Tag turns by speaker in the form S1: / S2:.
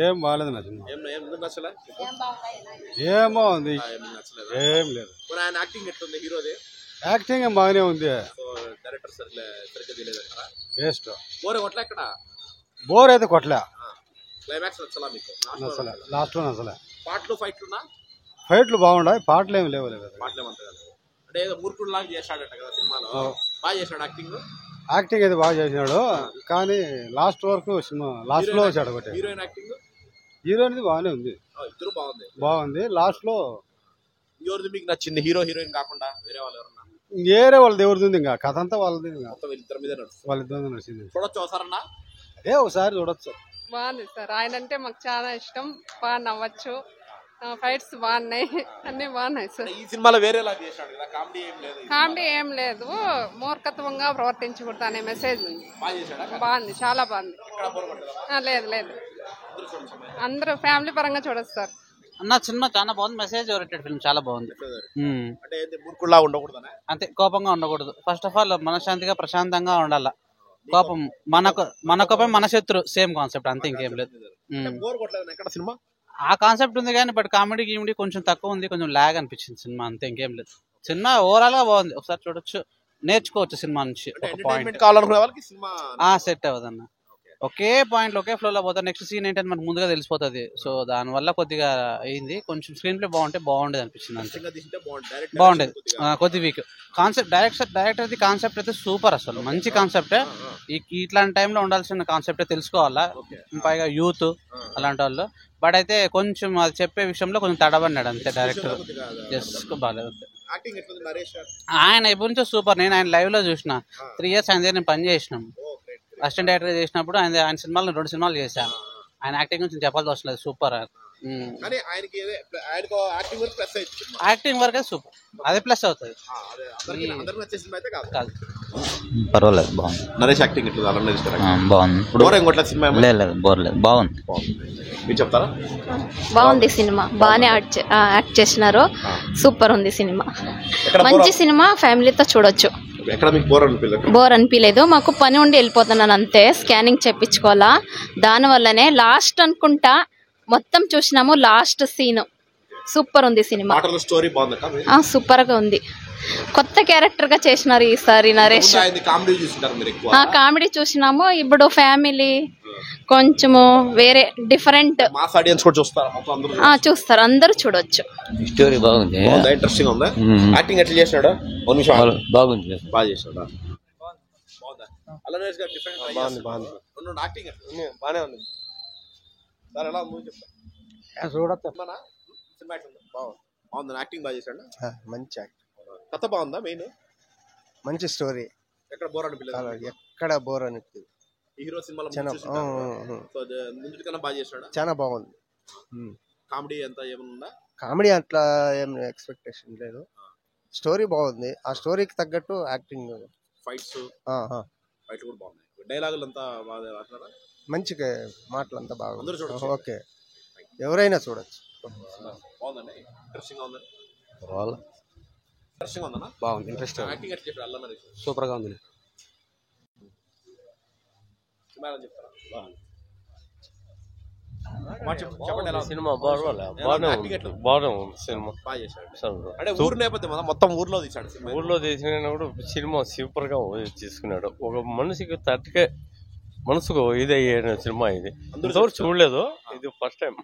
S1: ఏం బాగాలేదు నా సినిమా.
S2: ఎందుకు నచ్చలే?
S1: ఏమో ఉంది,
S2: నచ్చలేదు.
S1: ఏం లేదు.
S2: ఆయన యాక్టింగ్ ఎట్లుంది హీరోది?
S1: యాక్టింగ్ ఏం బాగానే ఉంది.
S2: డైరెక్టర్ సరిగ్గా తెలియదంటారా?
S1: వేస్ట్.
S2: బోర్ కొట్ల ఎక్కడ?
S1: బోర్ అయితే కొట్టలే.
S2: క్లైమాక్స్ నచ్చలా మీకు?
S1: నచ్చలే, లాస్ట్ లో నచ్చలే.
S2: పాటలు ఫైట్లున్నా?
S1: ఫైట్లు బాగుండాయి, పాటలు ఏమి లేవు.
S2: పాటలు ఏమంత కాదు అంటే ఏదో మూర్ఖుడు లాగా చేశాడట కదా సినిమాలో. బాగా చేశాడు యాక్టింగ్.
S1: యాక్టింగ్ అయితే బాగా చేసినాడు, కానీ లాస్ట్ వరకు సినిమా లాస్ట్ లో వచ్చాడు ఒకటి.
S2: Heroine acting?
S1: హీరోయిన్ బాగానే ఉంది,
S2: ఇద్దరు
S1: బాగుంది. లాస్ట్ లో
S2: ఎవరిది మీకు నచ్చింది? హీరో హీరోయిన్ కాకుండా వేరే వాళ్ళు ఎవరన్నా?
S1: వేరే వాళ్ళది ఎవరిది ఉంది, ఇంకా కథ అంతా వాళ్ళది,
S2: ఇద్దరి మీద
S1: వాళ్ళిద్దరు నచ్చింది.
S2: చూడొచ్చు ఒకసారన్నా?
S1: అదే ఒకసారి చూడొచ్చు.
S3: బాగుంది సార్, ఆయన అంటే మాకు చాలా ఇష్టం, బాగా నవ్వచ్చు, ఫైట్స్ బాగున్నాయి, అన్ని బాగున్నాయి సార్.
S2: ఈ సినిమాలో వేరేలా చేశాడు కదా, కామెడీ ఏం లేదు.
S3: కామెడీ ఏం లేదు, మూర్ఖత్వంగా ప్రవర్తించకూడదు అనే మెసేజ్ ఉంది.
S2: బాగా చేశాడా?
S3: బాగుంది, చాలా బాగుంది.
S2: ఎక్కడ బోర్ కొట్టలేదా?
S3: లేదు, అందరూ ఫ్యామిలీ పరంగా చూడొచ్చు సార్.
S4: అన్న సినిమా చాలా బాగుంది, మెసేజ్ ఓరియంటెడ్ ఫిల్మ్ చాలా బాగుంది.
S2: అంటే మూర్ఖుడులా ఉండకూడదనే?
S4: అంతే, కోపంగా ఉండకూడదు. ఫస్ట్ ఆఫ్ ఆల్ మనశ్శాంతిగా ప్రశాంతంగా ఉండాల. కోపం మన కోపం మన శత్రు, సేమ్ కాన్సెప్ట్ అంతే, ఇంకేం లేదు.
S2: బోర్ కొట్టలేదు ఎక్కడ సినిమా?
S4: ఆ కాన్సెప్ట్ ఉంది కానీ బట్ కామెడీ గీమెడీ కొంచెం తక్కువ ఉంది, కొంచెం లాగ్ అనిపించింది సినిమా, అంతే ఇంకేం లేదు. సినిమా ఓవరాల్ గా బాగుంది, ఒకసారి చూడొచ్చు, నేర్చుకోవచ్చు సినిమా నుంచి. ఒక పాయింట్
S2: కావాలనుకునే వాళ్ళకి సినిమా
S4: సెట్ అవ్వదన్న. ఒకే పాయింట్ ఒకే ఫ్లో లో పోతా, నెక్స్ట్ సీన్ ఏంటంటే మనకు ముందుగా తెలిసిపోతుంది. సో దాని వల్ల కొద్దిగా అయింది, కొంచెం స్క్రీన్ ప్లే బాగుండేది అనిపించింది అంతే. బాగుండేది, కొద్ది వీక్ కాన్సెప్ట్. డైరెక్టర్ కాన్సెప్ట్ అయితే సూపర్, అసలు మంచి కాన్సెప్టే. ఇట్లాంటి టైంలో ఉండాల్సిన కాన్సెప్టే, తెలుసుకోవాలా. పైగా యూత్ అలాంటి వాళ్ళు. బట్ అయితే కొంచెం అది చెప్పే విషయంలో కొంచెం తడబడినాడు అంతే డైరెక్టర్. బాగాలేదు. ఆయన ఎప్పటి నుంచో సూపర్, నేను ఆయన లైవ్ లో చూసిన 3 years ఆయన దగ్గర నేను పని చేసినాం. అసిస్టెంట్ డైరెక్టర్ చేసినప్పుడు ఆయన సినిమాలు 2 సినిమాలు చేశాను. ఆయన యాక్టింగ్ గురించి చెప్పాల్సి వస్తుంది, సూపర్. యాక్టింగ్ వరకే సూపర్, అదే ప్లస్ అవుతుంది.
S5: పర్వాలేదు, బాగుంది.
S2: నరేష్ యాక్టింగ్
S5: బాగుంది. లేదు, బోర్ లేదు, బాగుంది.
S2: మీరు చెప్తారా?
S6: బాగుంది సినిమా, బాగానే యాక్ట్ చేసినారు, సూపర్ ఉంది సినిమా. మంచి సినిమా, ఫ్యామిలీతో చూడొచ్చు. బోర్ అనిపించలేదు, మాకు పని ఉండి వెళ్ళిపోతున్నాను అంతే, స్కానింగ్ చెప్పించుకోవాలా, దానివల్లనే లాస్ట్ అనుకుంటా మొత్తం చూసినాము. లాస్ట్ సీన్ సూపర్ ఉంది సినిమా, సూపర్ గా ఉంది. కొత్త క్యారెక్టర్ గా చేసినారు ఈసారి నరేష్. కామెడీ చూసినాము, ఇప్పుడు ఫ్యామిలీ కొంచెము వేరే డిఫరెంట్ చూస్తారు, అందరూ చూడొచ్చు.
S5: స్టోరీ బాగుంది,
S2: ఇంట్రెస్టింగ్ ఉంది. యాక్టింగ్ ఎట్లా చేసినాడు?
S5: బాగుంది,
S2: బాగా చేసినాడు. యాక్టింగ్ బాగా చేశాడు,
S1: మంచి యాక్టింగ్.
S2: కథ బాగుందా? మెయిన్
S1: మంచి స్టోరీ,
S2: ఎక్కడ బోర్ అనిపించలేదు?
S1: ఎక్కడ బోర్ అనిపించదు.
S2: హీరో సినిమాలో బాగా చేశాడు,
S1: చాలా బాగుంది.
S2: కామెడీ అంతా ఏమన్నా?
S1: కామెడీ అట్లా ఏం ఎక్స్పెక్టేషన్ లేదు, స్టోరీ బాగుంది. ఆ స్టోరీకి తగ్గట్టు యాక్టింగ్,
S2: ఫైట్స్ కూడా బాగున్నాయి. డైలాగులు అంతా బాగా రాసినారా?
S1: మంచిగా మాటలు అంతా బాగుంది. ఓకే, ఎవరైనా చూడొచ్చు.
S2: బాగుందండి, ఇంట్రెస్టింగ్ ఉందండి.
S1: బాగుంది, ఇంట్రెస్టింగ్, సూపర్ గా ఉంది.
S7: సినిమా బాగానే ఉంది సినిమా.
S2: అంటే ఊరు నేపథ్యం మొత్తం ఊర్లో తీసాడు,
S7: ఊర్లో తీసిన కూడా సినిమా సూపర్ గా తీసుకున్నాడు. ఒక మనిషికి తట్టుకే మనసుకు ఇదే సినిమా, ఇది చూడలేదు, ఇది ఫస్ట్ టైం.